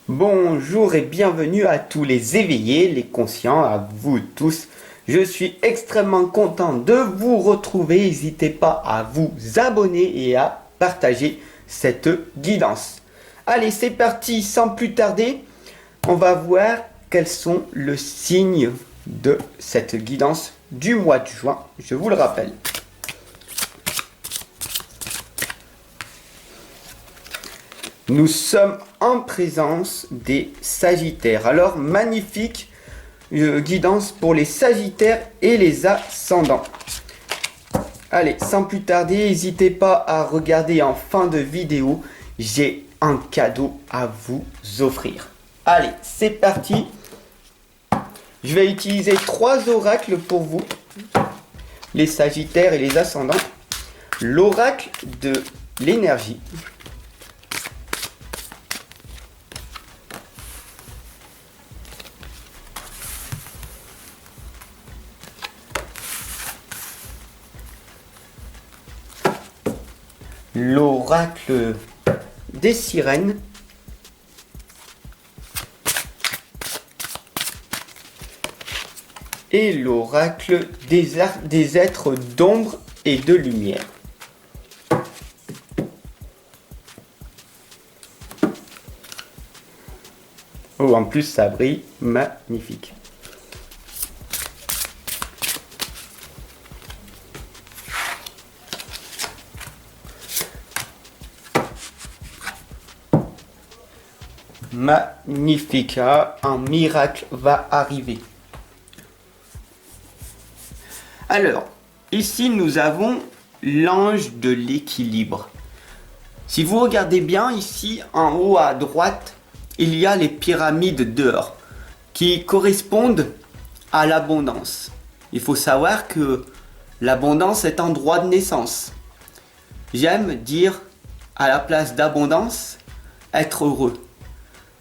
Bonjour et bienvenue à tous les éveillés, les conscients, à vous tous. Je suis extrêmement content de vous retrouver. N'hésitez pas à vous abonner et à partager cette guidance. Allez, c'est parti, sans plus tarder, on va voir quels sont les signes de cette guidance du mois de juin. Je vous le rappelle. Nous sommes en présence des Sagittaires. Alors, magnifique guidance pour les Sagittaires et les ascendants. Allez, sans plus tarder, n'hésitez pas à regarder en fin de vidéo. J'ai un cadeau à vous offrir. Allez, c'est parti. Je vais utiliser 3 oracles pour vous, les Sagittaires et les ascendants. L'oracle de l'énergie. L'oracle des sirènes et l'oracle des êtres d'ombre et de lumière. Oh, en plus ça brille, magnifique. Magnifique, un miracle va arriver. Alors, ici nous avons l'ange de l'équilibre. Si vous regardez bien ici en haut à droite, il y a les pyramides d'or qui correspondent à l'abondance. Il faut savoir que l'abondance est un droit de naissance. J'aime dire à la place d'abondance, être heureux.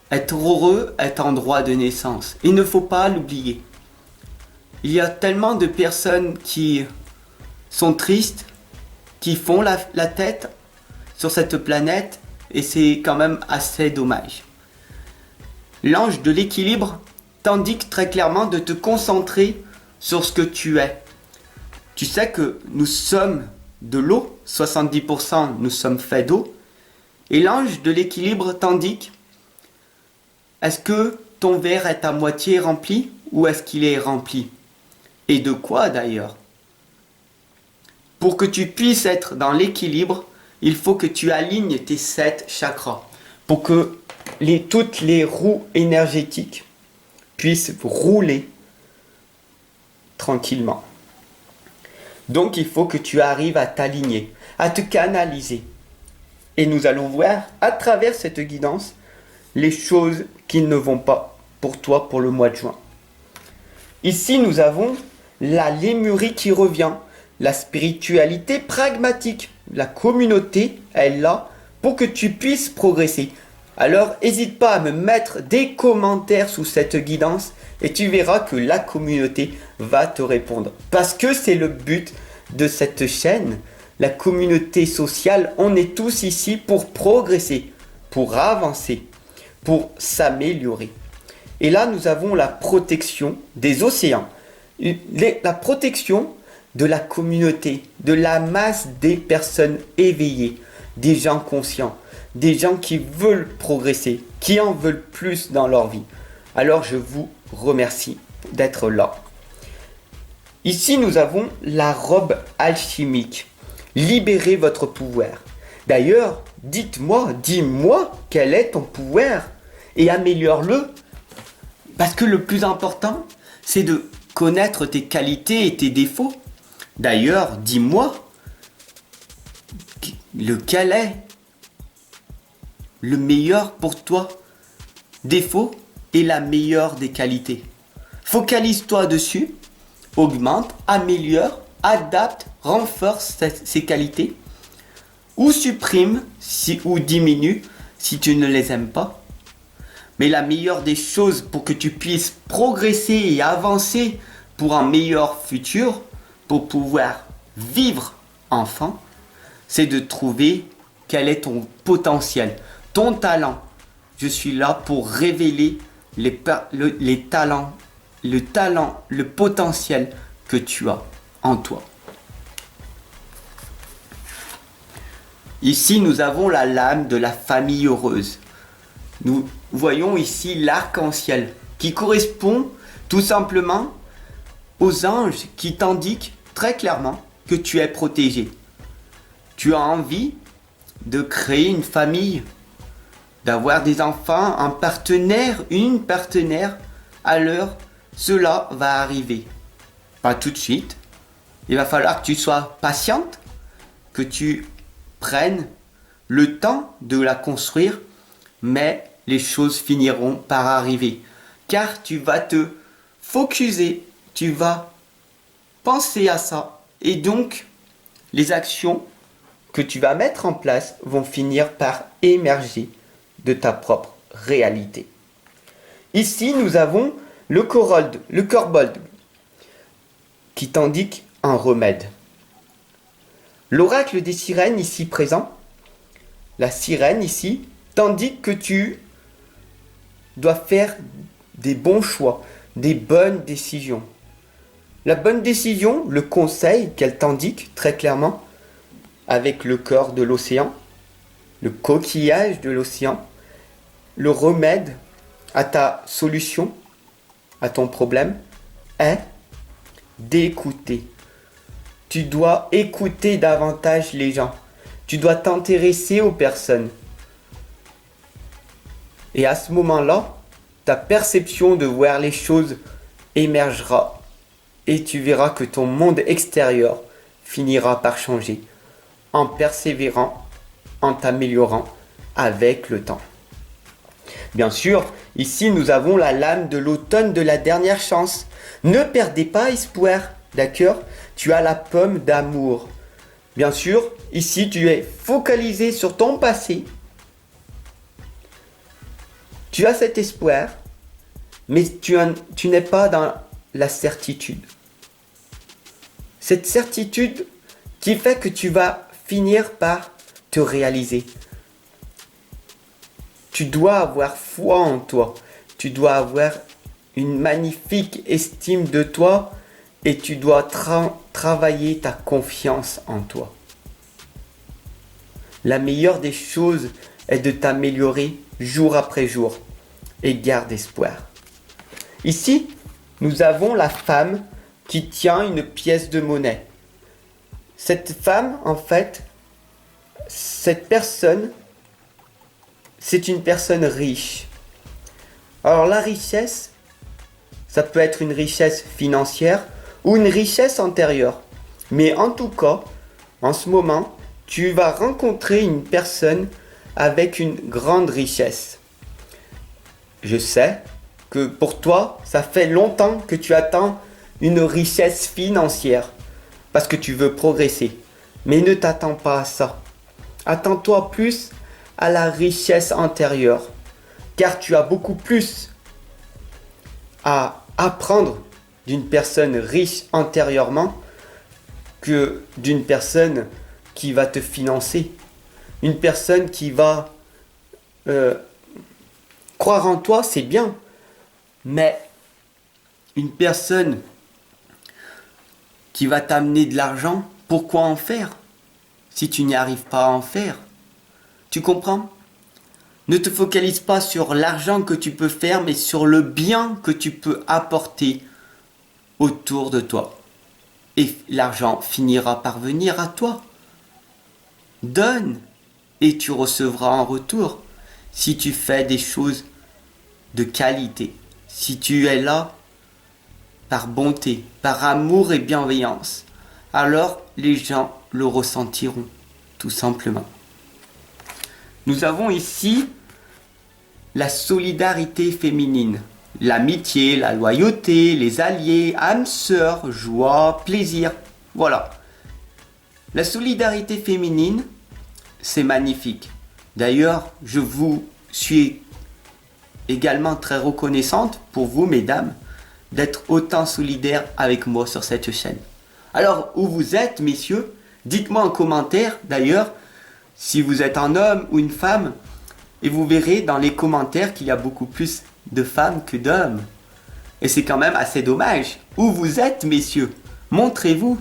Être heureux est un droit de naissance. Il ne faut pas l'oublier. Il y a tellement de personnes qui sont tristes, qui font la tête sur cette planète, et c'est quand même assez dommage. L'ange de l'équilibre t'indique très clairement de te concentrer sur ce que tu es. Tu sais que nous sommes de l'eau, 70% nous sommes faits d'eau, et l'ange de l'équilibre t'indique: est-ce que ton verre est à moitié rempli ou est-ce qu'il est rempli? Et de quoi d'ailleurs? Pour que tu puisses être dans l'équilibre, il faut que tu alignes tes 7 chakras. Pour que toutes les roues énergétiques puissent rouler tranquillement. Donc il faut que tu arrives à t'aligner, à te canaliser. Et nous allons voir à travers cette guidance les choses qui ne vont pas pour toi pour le mois de juin. Ici, nous avons la lémurie qui revient, la spiritualité pragmatique. La communauté est là pour que tu puisses progresser. Alors, n'hésite pas à me mettre des commentaires sous cette guidance et tu verras que la communauté va te répondre. Parce que c'est le but de cette chaîne, la communauté sociale. On est tous ici pour progresser, pour avancer, pour s'améliorer. Et là, nous avons la protection des océans, la protection de la communauté, de la masse des personnes éveillées, des gens conscients, des gens qui veulent progresser, qui en veulent plus dans leur vie. Alors, je vous remercie d'être là. Ici, nous avons la robe alchimique. Libérez votre pouvoir. D'ailleurs, dis-moi quel est ton pouvoir et améliore-le. Parce que le plus important, c'est de connaître tes qualités et tes défauts. D'ailleurs, dis-moi lequel est le meilleur pour toi, défaut et la meilleure des qualités. Focalise-toi dessus, augmente, améliore, adapte, renforce ces qualités ou supprime ou diminue si tu ne les aimes pas. Mais la meilleure des choses pour que tu puisses progresser et avancer pour un meilleur futur, pour pouvoir vivre c'est de trouver quel est ton potentiel, ton talent, je suis là pour révéler les talents, le potentiel que tu as en toi. Ici, nous avons la lame de la famille heureuse. Nous voyons ici l'arc-en-ciel qui correspond tout simplement aux anges qui t'indiquent très clairement que tu es protégé. Tu as envie de créer une famille, d'avoir des enfants, un partenaire, une partenaire, alors cela va arriver. Pas tout de suite. Il va falloir que tu sois patiente, que tu prennes le temps de la construire, mais les choses finiront par arriver. Car tu vas te focuser, tu vas penser à ça. Et donc, les actions que tu vas mettre en place vont finir par émerger de ta propre réalité. Ici, nous avons le corbold, qui t'indique un remède. L'oracle des sirènes ici présent, la sirène ici, t'indique que tu dois faire des bons choix, des bonnes décisions. La bonne décision, le conseil qu'elle t'indique très clairement, avec le corps de l'océan, le coquillage de l'océan, le remède à ta solution, à ton problème, est d'écouter. Tu dois écouter davantage les gens. Tu dois t'intéresser aux personnes. Et à ce moment-là, ta perception de voir les choses émergera. Et tu verras que ton monde extérieur finira par changer en persévérant, en t'améliorant avec le temps. Bien sûr, ici nous avons la lame de l'automne de la dernière chance. Ne perdez pas espoir, d'accord? Tu as la pomme d'amour. Bien sûr, ici tu es focalisé sur ton passé. Tu as cet espoir, mais tu n'es pas dans la certitude. Cette certitude qui fait que tu vas finir par te réaliser. Tu dois avoir foi en toi. Tu dois avoir une magnifique estime de toi et tu dois travailler ta confiance en toi. La meilleure des choses est de t'améliorer jour après jour et garde espoir. Ici, nous avons la femme qui tient une pièce de monnaie. Cette femme, en fait, cette personne, c'est une personne riche. Alors la richesse, ça peut être une richesse financière ou une richesse intérieure. Mais en tout cas, en ce moment, tu vas rencontrer une personne avec une grande richesse. Je sais que pour toi, ça fait longtemps que tu attends une richesse financière parce que tu veux progresser. Mais ne t'attends pas à ça. Attends-toi plus à la richesse intérieure, car tu as beaucoup plus à apprendre d'une personne riche intérieurement que d'une personne qui va te financer. Une personne qui va croire en toi, c'est bien, mais une personne qui va t'amener de l'argent, pourquoi en faire si tu n'y arrives pas à en faire? Tu comprends? Ne te focalise pas sur l'argent que tu peux faire, mais sur le bien que tu peux apporter autour de toi. Et l'argent finira par venir à toi. Donne et tu recevras en retour si tu fais des choses de qualité. Si tu es là par bonté, par amour et bienveillance, alors les gens le ressentiront, tout simplement. Nous avons ici la solidarité féminine, l'amitié, la loyauté, les alliés, âme sœur, joie, plaisir. Voilà. La solidarité féminine, c'est magnifique. D'ailleurs, je vous suis également très reconnaissante pour vous, mesdames, d'être autant solidaires avec moi sur cette chaîne. Alors, où vous êtes, messieurs, dites-moi en commentaire, d'ailleurs, si vous êtes un homme ou une femme, Et vous verrez dans les commentaires qu'il y a beaucoup plus de femmes que d'hommes. Et c'est quand même assez dommage. Où vous êtes, messieurs? Montrez-vous.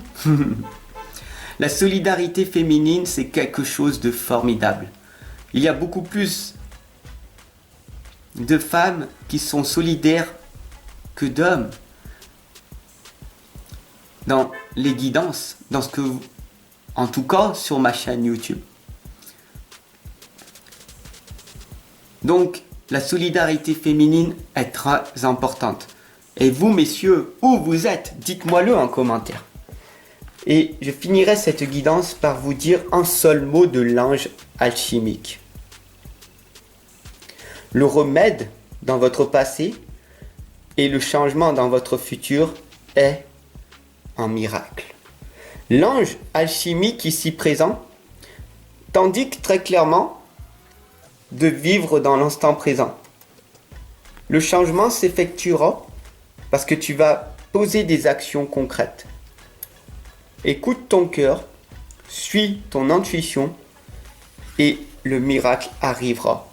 La solidarité féminine, c'est quelque chose de formidable. Il y a beaucoup plus de femmes qui sont solidaires que d'hommes dans les guidances, dans ce que en tout cas sur ma chaîne YouTube. Donc, la solidarité féminine est très importante. Et vous, messieurs, où vous êtes? Dites-moi-le en commentaire. Et je finirai cette guidance par vous dire un seul mot de l'ange alchimique. Le remède dans votre passé et le changement dans votre futur est un miracle. L'ange alchimique ici présent t'indique très clairement de vivre dans l'instant présent. Le changement s'effectuera parce que tu vas poser des actions concrètes. Écoute ton cœur, suis ton intuition et le miracle arrivera.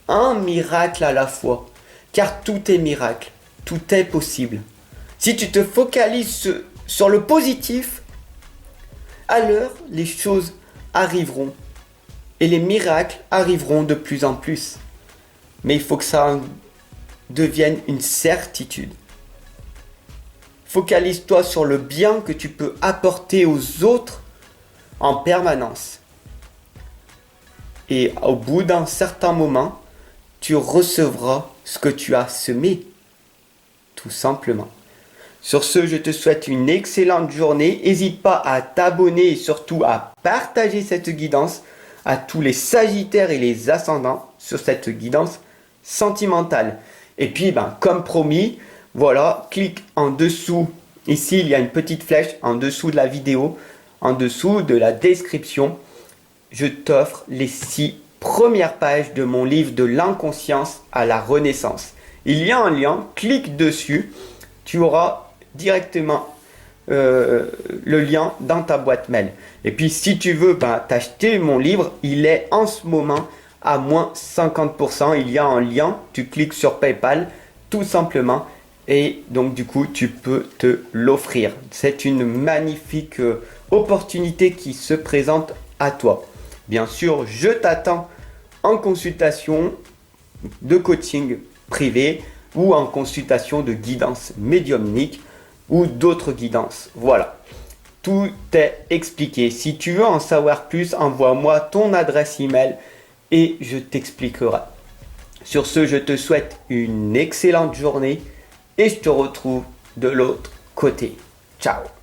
Un miracle à la fois, car tout est miracle, tout est possible. Si tu te focalises sur le positif, alors les choses arriveront et les miracles arriveront de plus en plus. Mais il faut que ça devienne une certitude. Focalise-toi sur le bien que tu peux apporter aux autres en permanence. Et au bout d'un certain moment, tu recevras ce que tu as semé. Tout simplement. Sur ce, je te souhaite une excellente journée. N'hésite pas à t'abonner et surtout à partager cette guidance à tous les sagittaires et les ascendants sur cette guidance sentimentale. Et puis, comme promis, voilà, clique en dessous. Ici, il y a une petite flèche en dessous de la vidéo, en dessous de la description. Je t'offre les 6 premières pages de mon livre de l'inconscience à la renaissance. Il y a un lien, clique dessus. Tu auras directement le lien dans ta boîte mail. Et puis, si tu veux t'acheter mon livre, il est en ce moment à moins 50%. Il y a un lien, tu cliques sur PayPal, tout simplement. Et donc, du coup, tu peux te l'offrir. C'est une magnifique opportunité qui se présente à toi. Bien sûr, je t'attends en consultation de coaching privé ou en consultation de guidance médiumnique ou d'autres guidances. Voilà, tout est expliqué. Si tu veux en savoir plus, envoie-moi ton adresse email et je t'expliquerai. Sur ce, je te souhaite une excellente journée et je te retrouve de l'autre côté. Ciao!